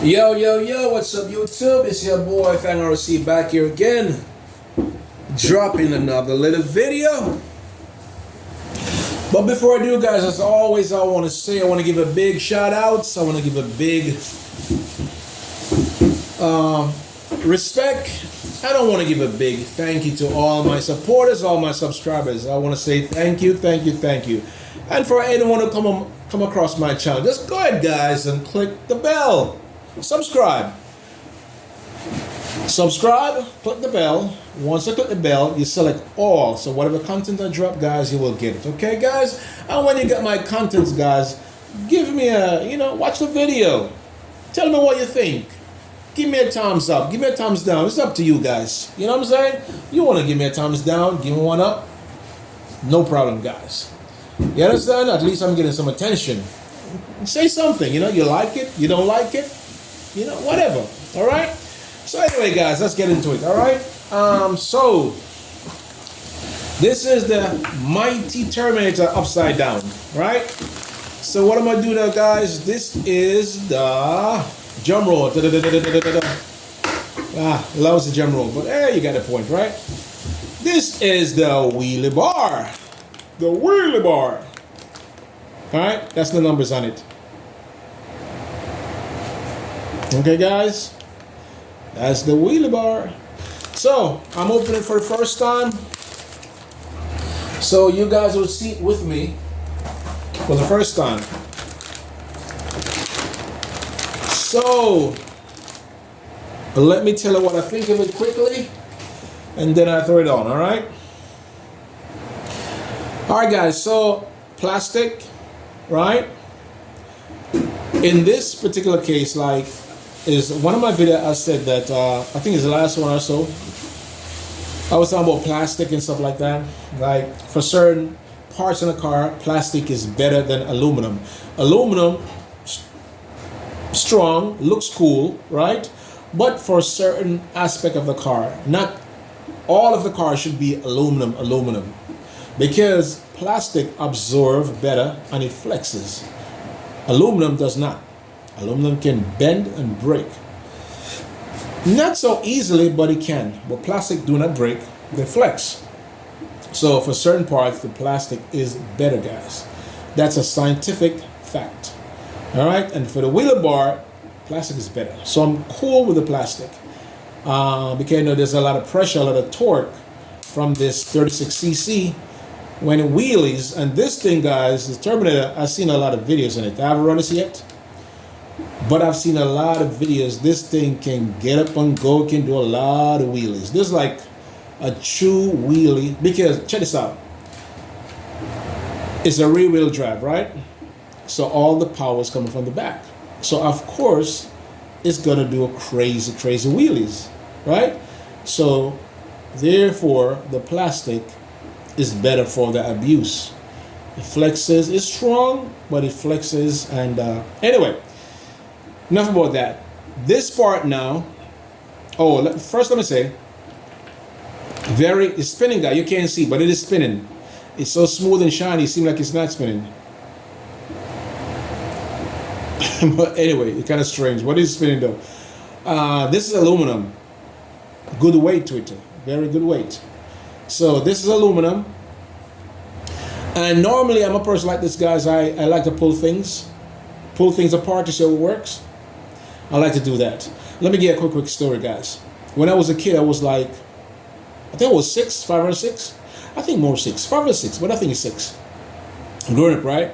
Yo, yo, yo, what's up, YouTube? It's your boy, Fan RC, back here again, dropping another little video. But before I do, guys, as always, I want to give a big shout out. I want to give a big respect. I don't want to give a big thank you to all my supporters, all my subscribers. I want to say thank you, thank you, thank you. And for anyone who come across my channel, just go ahead, guys, and click the bell. Subscribe, click the bell. Once you click the bell, you select all, so whatever content I drop, guys, you will get it. Okay, guys? And when you get my contents, guys, give me a, watch the video, tell me what you think, give me a thumbs up, give me a thumbs down. It's up to you, guys. You know what I'm saying? You want to give me a thumbs down, give me one up, no problem, guys. You understand? At least I'm getting some attention. Say something, you like it, you don't like it, whatever. All right. So anyway, guys, let's get into it. All right. So this is the mighty Terminator upside down. Right. So what I'm gonna do now, guys? This is the drum roll. Loves the drum roll, but there you got the point, right? This is the wheelie bar. The wheelie bar. All right. That's the numbers on it. Okay, guys, that's the wheelie bar. So I'm opening for the first time, so you guys will see it with me for the first time. So let me tell you what I think of it quickly, and then I throw it on. All right, guys. So plastic, right? In this particular case, is one of my videos I said that I think it's the last one or so. I was talking about plastic and stuff like that. Like for certain parts in a car, plastic is better than aluminum. Aluminum, strong, looks cool, right? But for a certain aspect of the car, not all of the car should be aluminum, because plastic absorbs better and it flexes. Aluminum does not. Aluminum can bend and break. Not so easily, but it can. But plastic do not break, they flex. So for certain parts, the plastic is better, guys. That's a scientific fact. All right, and for the wheelie bar, plastic is better. So I'm cool with the plastic. Because there's a lot of pressure, a lot of torque from this 36cc when it wheelies. And this thing, guys, the Terminator, I've seen a lot of videos on it. I haven't run this yet, but I've seen a lot of videos. This thing can get up and go, can do a lot of wheelies. This is like a true wheelie, because check this out. It's a rear wheel drive, right? So all the power is coming from the back. So of course, it's gonna do a crazy wheelies, right? So therefore, the plastic is better for the abuse. It flexes, it's strong, but it flexes. And anyway, enough about that. This part now, first let me say, it's spinning, guy. You can't see, but it is spinning. It's so smooth and shiny, it seems like it's not spinning. But anyway, it's kind of strange. What is spinning though? This is aluminum. Good weight to it, very good weight. So this is aluminum. And normally I'm a person like this, guys. I like to pull things apart to see how it works. I like to do that. Let me give you a quick story, guys. When I was a kid, I was like, I think I was 5 or 6. I think more 6, 5 or 6, but I think it's 6. Growing up, right?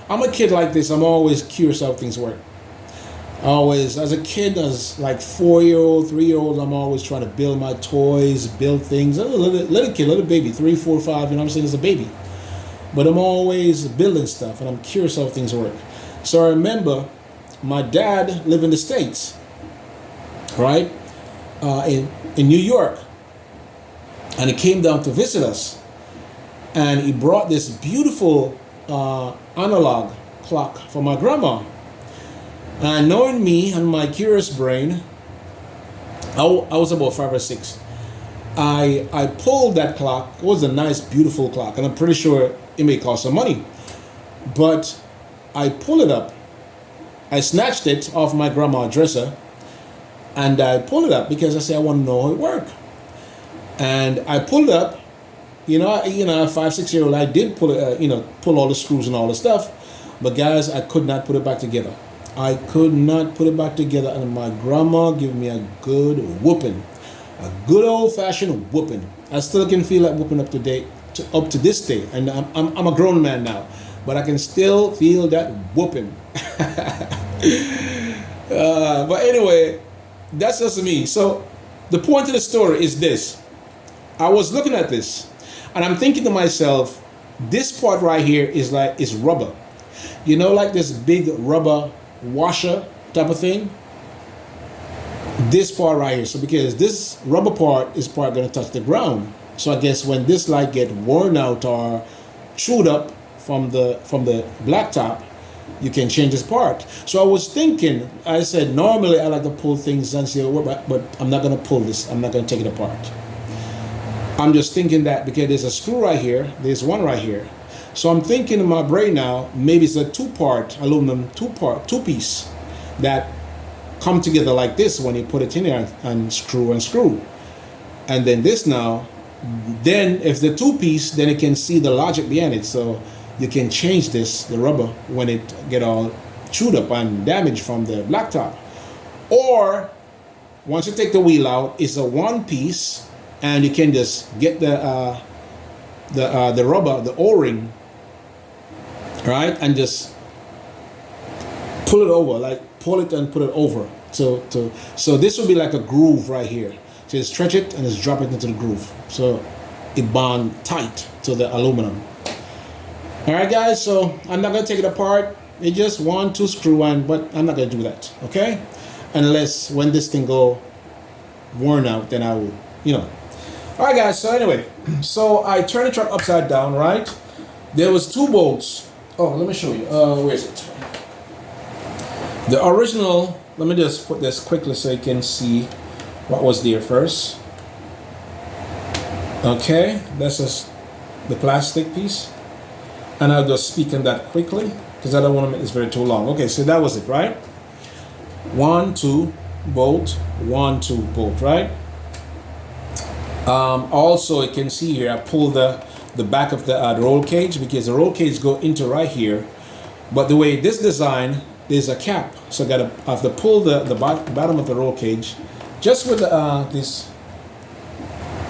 I'm a kid like this. I'm always curious how things work. Always, as a kid, as like 4-year-old, 3-year-old, I'm always trying to build my toys, build things. I'm a little kid, little baby, 3, 4, 5, you know what I'm saying, as a baby. But I'm always building stuff, and I'm curious how things work. So I remember my dad lived in the States, right, in New York. And he came down to visit us. And he brought this beautiful analog clock for my grandma. And knowing me and my curious brain, I was about 5 or 6. I pulled that clock. It was a nice, beautiful clock, and I'm pretty sure it may cost some money. But I pull it up. I snatched it off my grandma's dresser and I pulled it up because I said I want to know how it worked. And I pulled it up. You know, a 5, 6 year old, I did pull it, pull all the screws and all the stuff. But guys, I could not put it back together. I could not put it back together, and my grandma gave me a good whooping, a good old-fashioned whooping. I still can feel that whooping up to this day, and I'm a grown man now, but I can still feel that whooping. But anyway, that's just me. So the point of the story is this: I was looking at this, and I'm thinking to myself, this part right here is rubber. You know, like this big rubber washer type of thing. This part right here. So because this rubber part is going to touch the ground. So I guess when this light get worn out or chewed up from the blacktop, you can change this part. So I was thinking, I said normally I like to pull things and say, but I'm not going to pull this. I'm not going to take it apart. I'm just thinking that because there's a screw right here, there's one right here. So I'm thinking in my brain now, maybe it's a two-part aluminum, two-piece that come together like this when you put it in there and screw. And then this now, then if the two-piece, then you can see the logic behind it. So you can change the rubber, when it get all chewed up and damaged from the blacktop. Or once you take the wheel out, it's a one-piece, and you can just get the rubber, the O-ring, right, and just pull it over, like pull it and put it over. So this would be like a groove right here. So you stretch it and just drop it into the groove. So it bond tight to the aluminum. All right, guys. So I'm not gonna take it apart. It's just 1, 2 screw on, but I'm not gonna do that. Okay, unless when this thing go worn out, then I will, All right, guys. So anyway, so I turned the truck upside down. Right, there was 2 bolts. Oh, let me show you. Where is it? The original, let me just put this quickly so you can see what was there first. Okay, that's just the plastic piece. And I'll just speak on that quickly because I don't want to make this very too long. Okay, so that was it, right? 1, 2 bolt, 1, 2 bolt, right? Also, you can see here, I pulled the back of the roll cage because the roll cage go into right here. But the way this design, there's a cap, so I have to pull the bottom of the roll cage just with this.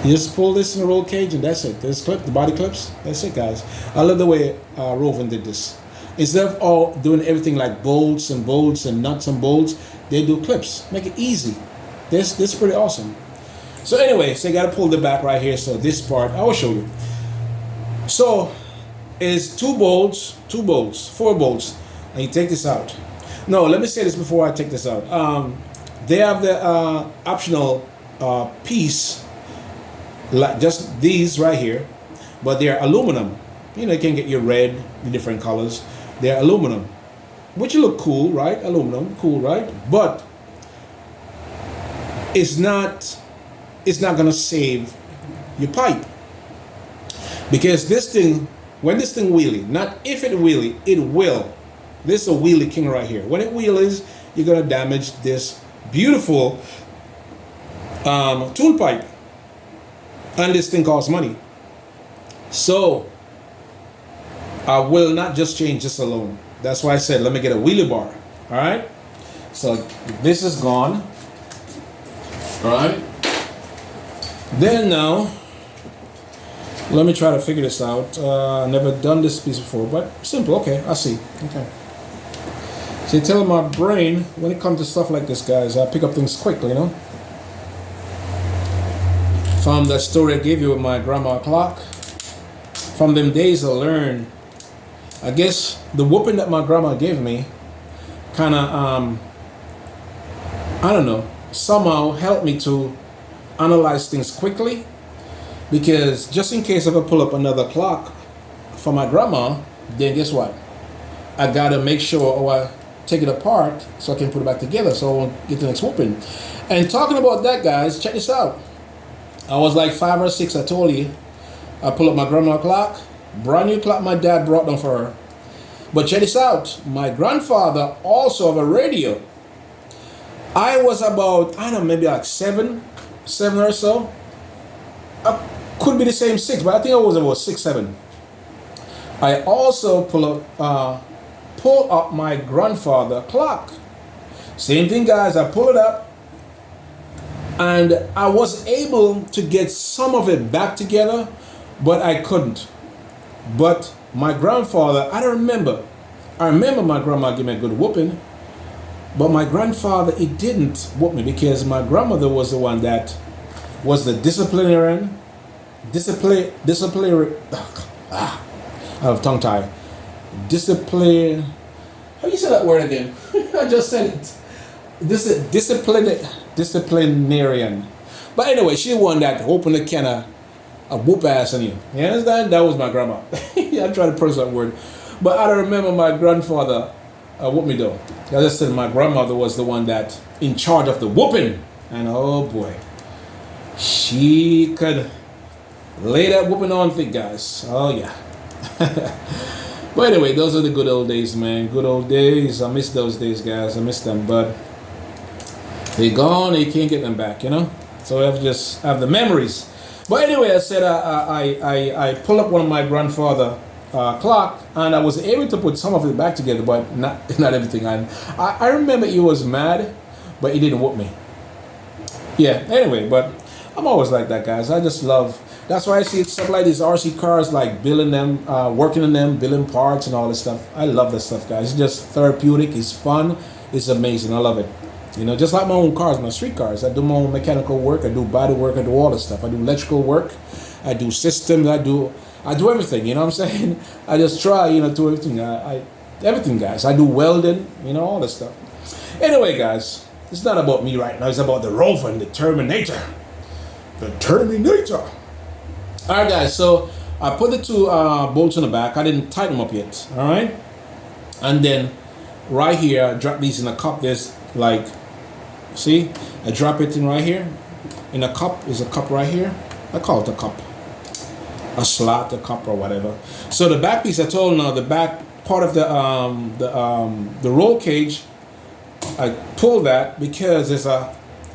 You just pull this in the roll cage and that's it. This clip, the body clips, that's it, guys. I love the way Rovan did this. Instead of all doing everything like bolts and nuts and bolts, they do clips. Make it easy. This is pretty awesome. So anyway, so you gotta pull the back right here. So this part, I will show you. So it's 2 bolts, 4 bolts, and you take this out. No, let me say this before I take this out. They have the optional piece, like just these right here, but they're aluminum. You can get your red, the different colors. They're aluminum, which look cool, right? Aluminum, cool, right? But it's not gonna save your pipe. Because this thing, when this thing wheelie, not if it wheelie, it will. This is a wheelie king right here. When it wheelies, you're gonna damage this beautiful tool pipe. And this thing costs money. So I will not just change this alone. That's why I said, let me get a wheelie bar. All right. So this is gone. All right. Then now, let me try to figure this out. Never done this piece before, but simple. Okay, I see. Okay. So you tell my brain, when it comes to stuff like this, guys, I pick up things quickly, From that story I gave you with my grandma clock, from them days I learned, I guess the whooping that my grandma gave me kind of, I don't know, somehow helped me to analyze things quickly. Because just in case if I pull up another clock for my grandma, then guess what? I gotta make sure I take it apart so I can put it back together so I won't get the next whooping. And talking about that, guys, check this out. I was like 5 or 6, I told you. I pull up my grandma clock, brand new clock my dad brought down for her. But check this out. My grandfather also have a radio. I was about, I don't know, maybe like seven or so. Could be the same six, but I think I was about 6, 7. I also pull up my grandfather clock. Same thing, guys. I pull it up, and I was able to get some of it back together, but I couldn't. But my grandfather, I don't remember. I remember my grandma gave me a good whooping, but my grandfather, he didn't whoop me because my grandmother was the one that was the disciplinarian. I have tongue tie. Discipline. How do you say that word again? I just said it. Disciplinarian. But anyway, she won that open the can of whoop ass on you. You understand? That was my grandma. I tried to pronounce that word. But I don't remember my grandfather whooped me though. As I said, my grandmother was the one that in charge of the whooping. And oh boy, she could lay that whooping on thick, guys. Oh yeah. But anyway, those are the good old days, man. Good old days. I miss those days, guys. I miss them, but they're gone and you can't get them back, you know? So I just have the memories. But anyway, I said I pull up one of my grandfather clock, and I was able to put some of it back together, but not everything. And I remember he was mad, but he didn't whoop me. Yeah, anyway, but I'm always like that, guys. I just love, that's why I see stuff like these RC cars, like building them, working on them, building parts and all this stuff. I love this stuff, guys. It's just therapeutic, it's fun, it's amazing. I love it. You know, just like my own cars, my street cars. I do my own mechanical work, I do body work, I do all this stuff. I do electrical work, I do systems, I do everything, you know what I'm saying? I just try, you know, do everything. Everything, guys. I do welding, you know, all this stuff. Anyway, guys, it's not about me right now. It's about the Rovan, the Terminator. The Terminator. All right, guys. So I put the two bolts in the back. I didn't tighten them up yet. All right. And then right here, I drop these in a cup. There's like, see, I drop it in right here. In a cup is a cup right here. I call it a cup, a slot, a cup, or whatever. So the back piece, I told now the back part of the roll cage, I pull that because there's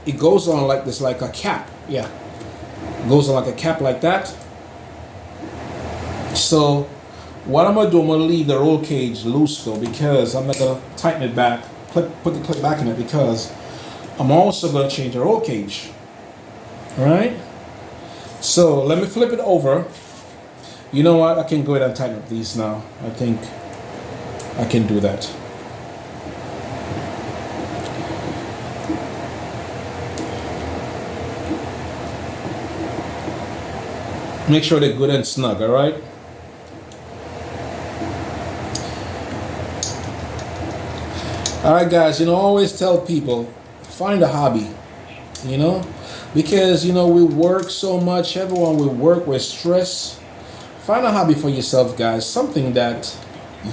it goes on like this, like a cap. Yeah, it goes on like a cap like that. So what I'm gonna do, I'm gonna leave the roll cage loose though, because I'm not gonna tighten it back, put the clip back in it, because I'm also gonna change the roll cage. All right. So let me flip it over. You know what? I can go ahead and tighten up these now. I think I can do that. Make sure they're good and snug, all right? All right, guys, you know, I always tell people, find a hobby, you know? Because, you know, we work so much. Everyone, we work, we're stressed. Find a hobby for yourself, guys. Something that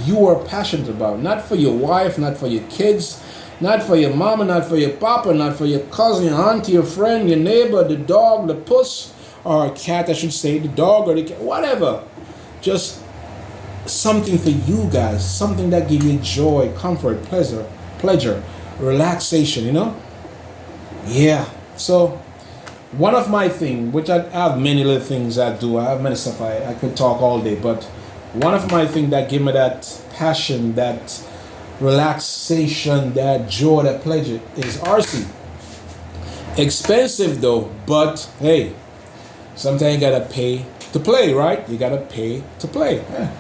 you are passionate about. Not for your wife, not for your kids, not for your mama, not for your papa, not for your cousin, your auntie, your friend, your neighbor, the dog, the puss, or cat, I should say, the dog or the cat, whatever. Just something for you guys. Something that gives you joy, comfort, pleasure, relaxation, you know? Yeah. So one of my things, which I have many little things I do, I have many stuff I could talk all day, but one of my things that give me that passion, that relaxation, that joy, that pleasure is RC. Expensive though, but hey, sometimes you gotta pay to play, right? You gotta pay to play. Yeah.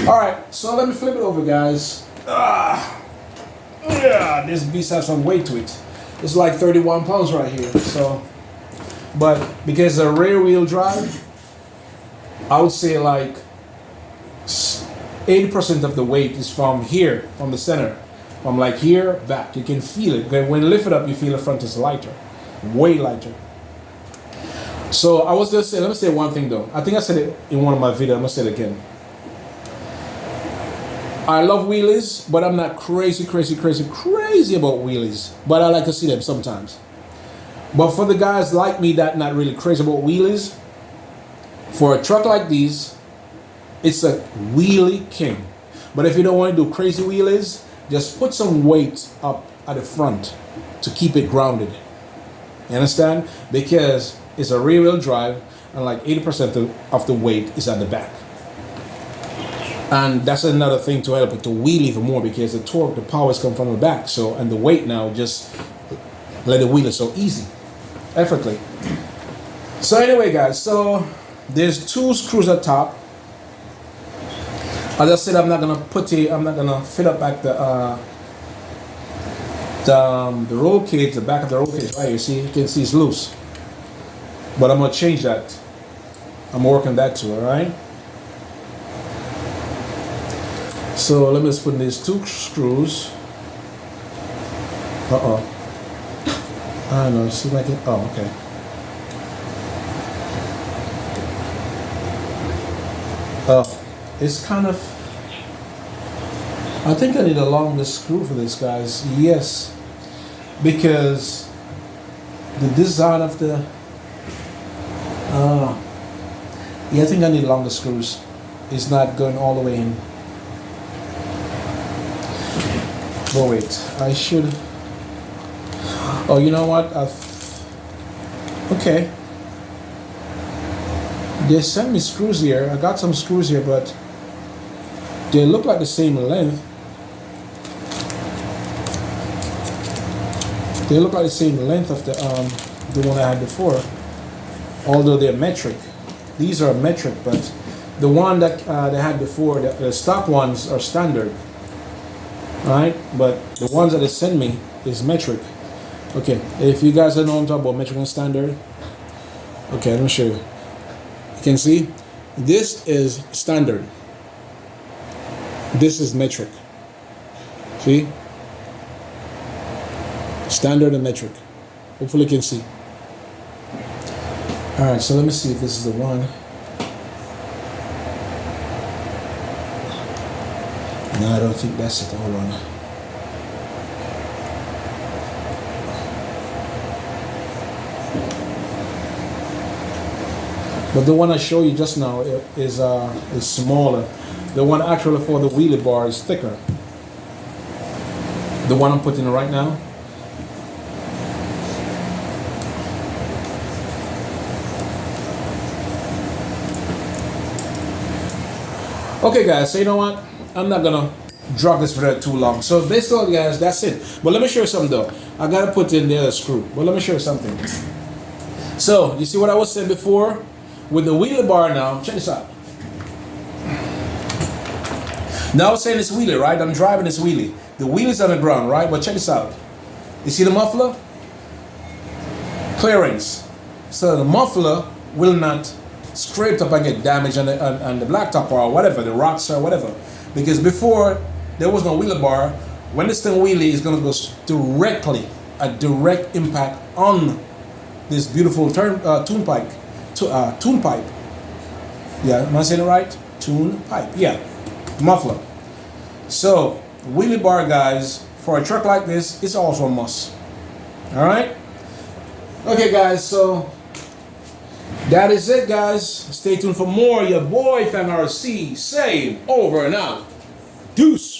All right, so let me flip it over, guys. Yeah, this beast has some weight to it. It's like 31 pounds right here. So, but because it's a rear wheel drive, I would say like 80% of the weight is from here, from the center, from like here back. You can feel it. When you lift it up, you feel the front is lighter, way lighter. So I was just saying, let me say one thing though. I think I said it in one of my videos. I'm gonna say it again. I love wheelies, but I'm not crazy about wheelies. But I like to see them sometimes. But for the guys like me that not really crazy about wheelies, for a truck like these, it's a wheelie king. But if you don't want to do crazy wheelies, just put some weight up at the front to keep it grounded. You understand? Because it's a rear wheel drive, and like 80% of the weight is at the back. And that's another thing to help it to wheel even more, because the torque, the power is coming from the back. So, and the weight now just let it wheel it so easy, effortlessly. So anyway, guys, so there's 2 screws at top. As I said, I'm not gonna fit up back the roll cage, the back of the roll cage. Right, you can see it's loose. But I'm gonna change that. I'm working that too. All right. So let me just put in these 2 screws. I don't know. See like it. Oh, okay. It's kind of. I think I need a longer screw for this, guys. Yes, because the design of the. Yeah, I think I need longer screws. It's not going all the way in. But wait, I should. Oh, you know what? Okay. They sent me screws here. I got some screws here, but they look like the same length. They look like the same length of the one I had before, although they're metric. These are metric, but the one that they had before, the stock ones are standard. Right, but the ones that they send me is metric. Okay, if you guys don't know what I'm talking about, metric and standard. Okay, let me show you. You can see this is standard. This is metric. See? Standard and metric. Hopefully you can see. Alright, so let me see if this is the one. No, I don't think that's it. Hold on. But the one I showed you just now is smaller. The one actually for the wheelie bar is thicker. The one I'm putting right now. Okay, guys. So you know what? I'm not gonna drag this video too long. So basically, guys, that's it. But let me show you something though. I gotta put in the other screw. But let me show you something. So you see what I was saying before with the wheelie bar now. Check this out. Now I was saying this wheelie, right? I'm driving this wheelie. The wheelie's on the ground, right? But check this out. You see the muffler? Clearance. So the muffler will not scrape up and get damaged on the blacktop or whatever, the rocks or whatever. Because before there was no wheelie bar, when this thing wheelie is gonna go directly, a direct impact on this beautiful tune pipe. Yeah, am I saying it right? Tune pipe. Yeah, muffler. So wheelie bar, guys, for a truck like this, it's also a must. All right. Okay, guys. So that is it, guys. Stay tuned for more. Your boy FamRC saying over and out. Deuce.